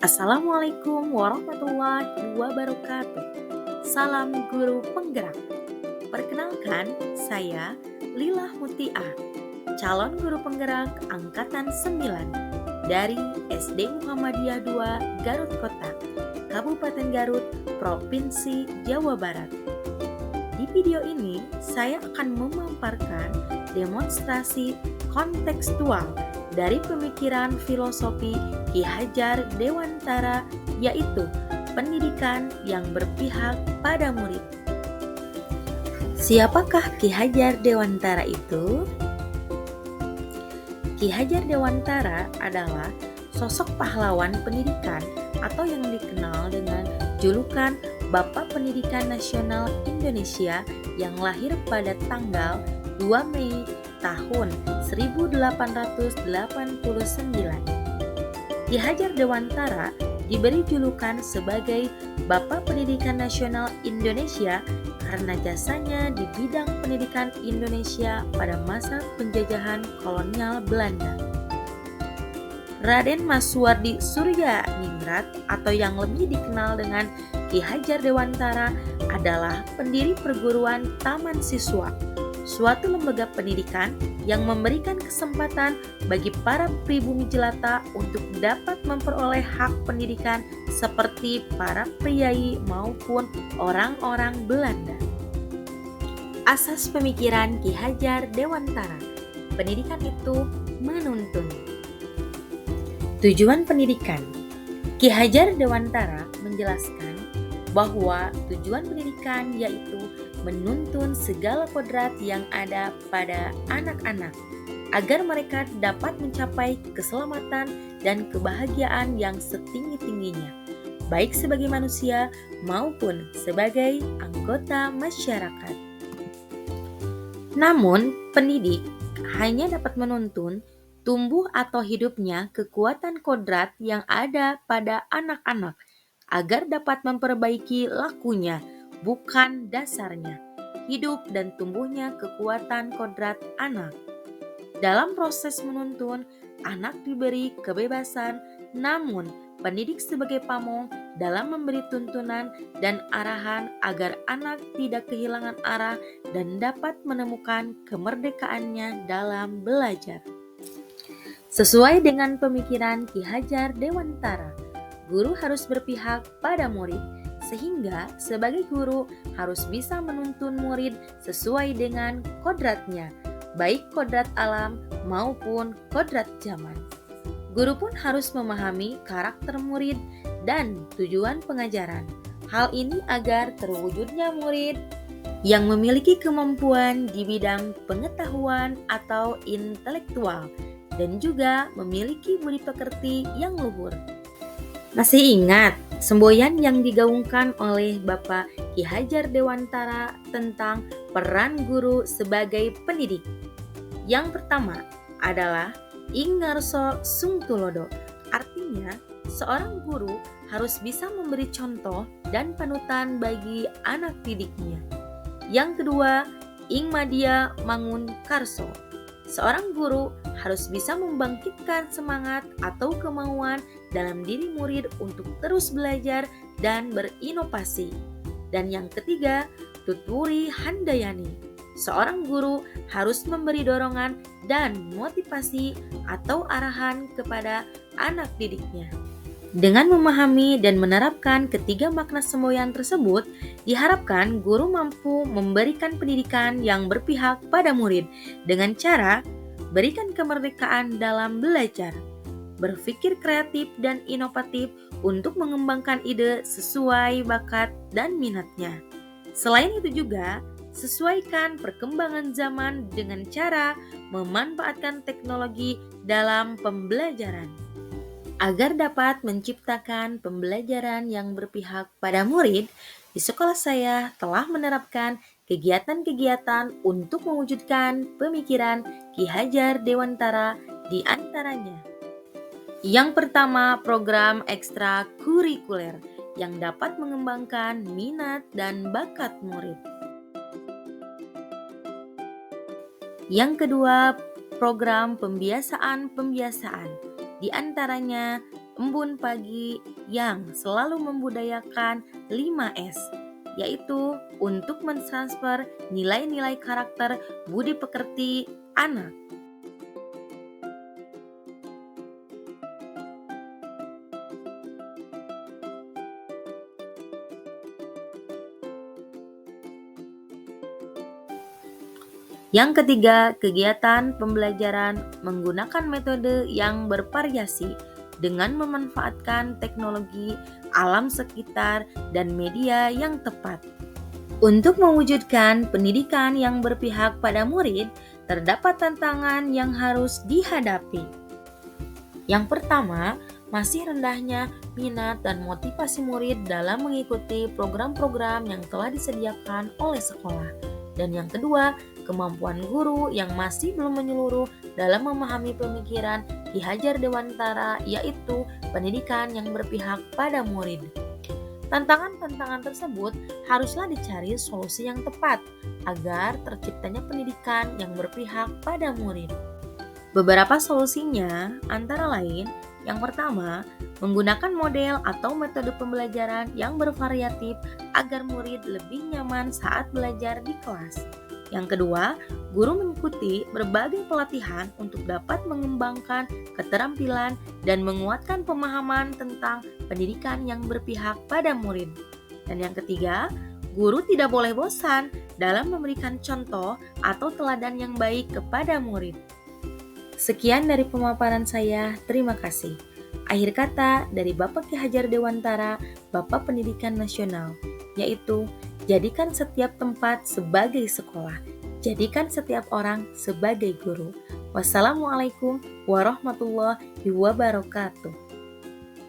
Assalamualaikum warahmatullahi wabarakatuh. Salam guru penggerak. Perkenalkan, saya Lila Mutia, calon guru penggerak angkatan 9 dari SD Muhammadiyah 2 Garut Kota, Kabupaten Garut, Provinsi Jawa Barat. Di video ini, saya akan memaparkan demonstrasi kontekstual dari pemikiran filosofi Ki Hajar Dewantara, yaitu pendidikan yang berpihak pada murid. Siapakah Ki Hajar Dewantara itu? Ki Hajar Dewantara adalah sosok pahlawan pendidikan atau yang dikenal dengan julukan Bapak Pendidikan Nasional Indonesia yang lahir pada tanggal 2 Mei tahun 1889. Ki Hajar Dewantara diberi julukan sebagai Bapak Pendidikan Nasional Indonesia karena jasanya di bidang pendidikan Indonesia pada masa penjajahan kolonial Belanda. Raden Masuardi Surya Ningrat atau yang lebih dikenal dengan Ki Hajar Dewantara adalah pendiri perguruan Taman Siswa, suatu lembaga pendidikan yang memberikan kesempatan bagi para pribumi jelata untuk dapat memperoleh hak pendidikan seperti para priai maupun orang-orang Belanda. Asas pemikiran Ki Hajar Dewantara, pendidikan itu menuntun. Tujuan pendidikan. Ki Hajar Dewantara menjelaskan bahwa tujuan pendidikan yaitu menuntun segala kodrat yang ada pada anak-anak agar mereka dapat mencapai keselamatan dan kebahagiaan yang setinggi-tingginya, baik sebagai manusia maupun sebagai anggota masyarakat. Namun, pendidik hanya dapat menuntun tumbuh atau hidupnya kekuatan kodrat yang ada pada anak-anak agar dapat memperbaiki lakunya, bukan dasarnya, hidup dan tumbuhnya kekuatan kodrat anak. Dalam proses menuntun, anak diberi kebebasan, namun pendidik sebagai pamong dalam memberi tuntunan dan arahan agar anak tidak kehilangan arah dan dapat menemukan kemerdekaannya dalam belajar. Sesuai dengan pemikiran Ki Hajar Dewantara, guru harus berpihak pada murid, sehingga sebagai guru harus bisa menuntun murid sesuai dengan kodratnya, baik kodrat alam maupun kodrat zaman. Guru pun harus memahami karakter murid dan tujuan pengajaran. Hal ini agar terwujudnya murid yang memiliki kemampuan di bidang pengetahuan atau intelektual dan juga memiliki budi pekerti yang luhur. Masih ingat semboyan yang digaungkan oleh Bapak Ki Hajar Dewantara tentang peran guru sebagai pendidik? Yang pertama adalah Ing Ngarso Sung Tulodo, artinya seorang guru harus bisa memberi contoh dan panutan bagi anak didiknya. Yang kedua, Ing Madya Mangun Karso, seorang guru harus bisa membangkitkan semangat atau kemauan dalam diri murid untuk terus belajar dan berinovasi. Dan yang ketiga, Tuturi Handayani, seorang guru harus memberi dorongan dan motivasi atau arahan kepada anak didiknya. Dengan memahami dan menerapkan ketiga makna semboyan tersebut, diharapkan guru mampu memberikan pendidikan yang berpihak pada murid dengan cara berikan kemerdekaan dalam belajar, berpikir kreatif dan inovatif untuk mengembangkan ide sesuai bakat dan minatnya. Selain itu juga, sesuaikan perkembangan zaman dengan cara memanfaatkan teknologi dalam pembelajaran agar dapat menciptakan pembelajaran yang berpihak pada murid. Di sekolah saya telah menerapkan kegiatan-kegiatan untuk mewujudkan pemikiran Ki Hajar Dewantara, di antaranya. Yang pertama, program ekstrakurikuler yang dapat mengembangkan minat dan bakat murid. Yang kedua, program pembiasaan-pembiasaan, di antaranya embun pagi yang selalu membudayakan 5S, yaitu untuk mentransfer nilai-nilai karakter budi pekerti anak. Yang ketiga, kegiatan pembelajaran menggunakan metode yang bervariasi dengan memanfaatkan teknologi, alam sekitar, dan media yang tepat. Untuk mewujudkan pendidikan yang berpihak pada murid, terdapat tantangan yang harus dihadapi. Yang pertama, masih rendahnya minat dan motivasi murid dalam mengikuti program-program yang telah disediakan oleh sekolah. Dan yang kedua, kemampuan guru yang masih belum menyeluruh dalam memahami pemikiran Ki Hajar Dewantara, yaitu pendidikan yang berpihak pada murid. Tantangan-tantangan tersebut haruslah dicari solusi yang tepat agar terciptanya pendidikan yang berpihak pada murid. Beberapa solusinya antara lain, yang pertama, menggunakan model atau metode pembelajaran yang bervariatif agar murid lebih nyaman saat belajar di kelas. Yang kedua, guru mengikuti berbagai pelatihan untuk dapat mengembangkan keterampilan dan menguatkan pemahaman tentang pendidikan yang berpihak pada murid. Dan yang ketiga, guru tidak boleh bosan dalam memberikan contoh atau teladan yang baik kepada murid. Sekian dari pemaparan saya, terima kasih. Akhir kata dari Bapak Ki Hajar Dewantara, Bapak Pendidikan Nasional, yaitu jadikan setiap tempat sebagai sekolah, jadikan setiap orang sebagai guru. Wassalamualaikum warahmatullahi wabarakatuh.